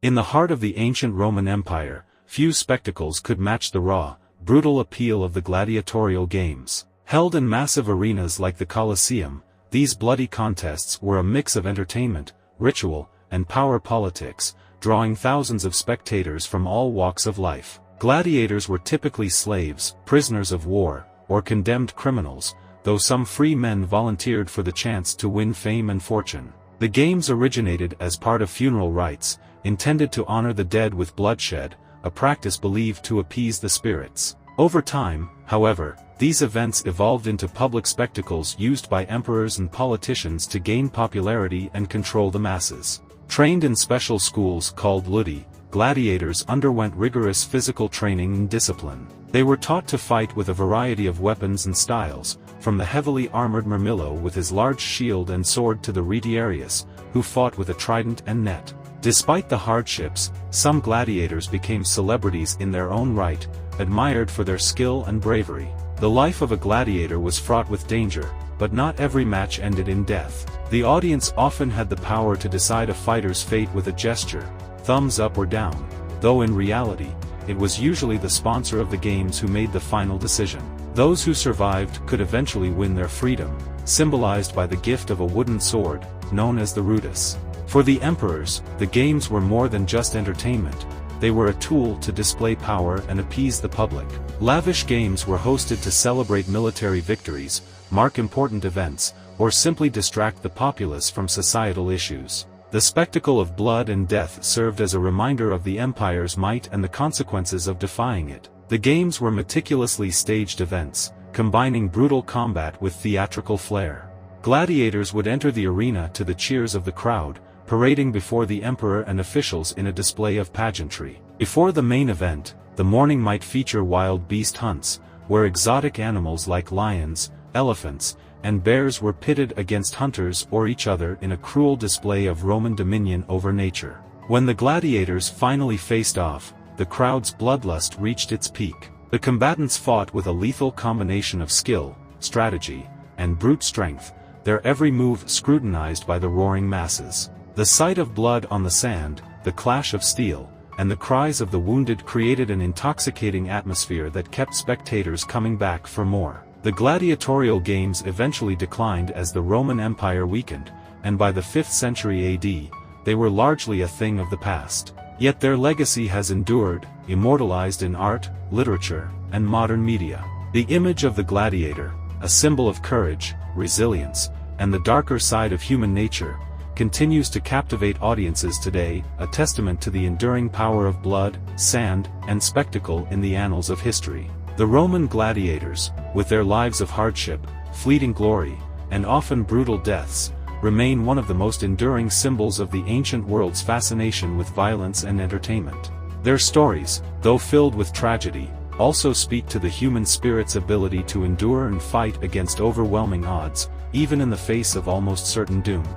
In the heart of the ancient Roman Empire, few spectacles could match the raw, brutal appeal of the gladiatorial games. Held in massive arenas like the Colosseum, these bloody contests were a mix of entertainment, ritual, and power politics, drawing thousands of spectators from all walks of life. Gladiators were typically slaves, prisoners of war, or condemned criminals, though some free men volunteered for the chance to win fame and fortune. The games originated as part of funeral rites, intended to honor the dead with bloodshed, a practice believed to appease the spirits. Over time, however, these events evolved into public spectacles used by emperors and politicians to gain popularity and control the masses. Trained in special schools called ludi, gladiators underwent rigorous physical training and discipline. They were taught to fight with a variety of weapons and styles, from the heavily armored Mirmillo with his large shield and sword to the retiarius, who fought with a trident and net. Despite the hardships, some gladiators became celebrities in their own right, admired for their skill and bravery. The life of a gladiator was fraught with danger, but not every match ended in death. The audience often had the power to decide a fighter's fate with a gesture, thumbs up or down, though in reality, it was usually the sponsor of the games who made the final decision. Those who survived could eventually win their freedom, symbolized by the gift of a wooden sword, known as the rudis. For the emperors, the games were more than just entertainment. They were a tool to display power and appease the public. Lavish games were hosted to celebrate military victories, mark important events, or simply distract the populace from societal issues. The spectacle of blood and death served as a reminder of the empire's might and the consequences of defying it. The games were meticulously staged events, combining brutal combat with theatrical flair. Gladiators would enter the arena to the cheers of the crowd, parading before the emperor and officials in a display of pageantry. Before the main event, the morning might feature wild beast hunts, where exotic animals like lions, elephants, and bears were pitted against hunters or each other in a cruel display of Roman dominion over nature. When the gladiators finally faced off, the crowd's bloodlust reached its peak. The combatants fought with a lethal combination of skill, strategy, and brute strength, their every move scrutinized by the roaring masses. The sight of blood on the sand, the clash of steel, and the cries of the wounded created an intoxicating atmosphere that kept spectators coming back for more. The gladiatorial games eventually declined as the Roman Empire weakened, and by the 5th century AD, they were largely a thing of the past. Yet their legacy has endured, immortalized in art, literature, and modern media. The image of the gladiator, a symbol of courage, resilience, and the darker side of human nature, continues to captivate audiences today, a testament to the enduring power of blood, sand, and spectacle in the annals of history. The Roman gladiators, with their lives of hardship, fleeting glory, and often brutal deaths, remain one of the most enduring symbols of the ancient world's fascination with violence and entertainment. Their stories, though filled with tragedy, also speak to the human spirit's ability to endure and fight against overwhelming odds, even in the face of almost certain doom.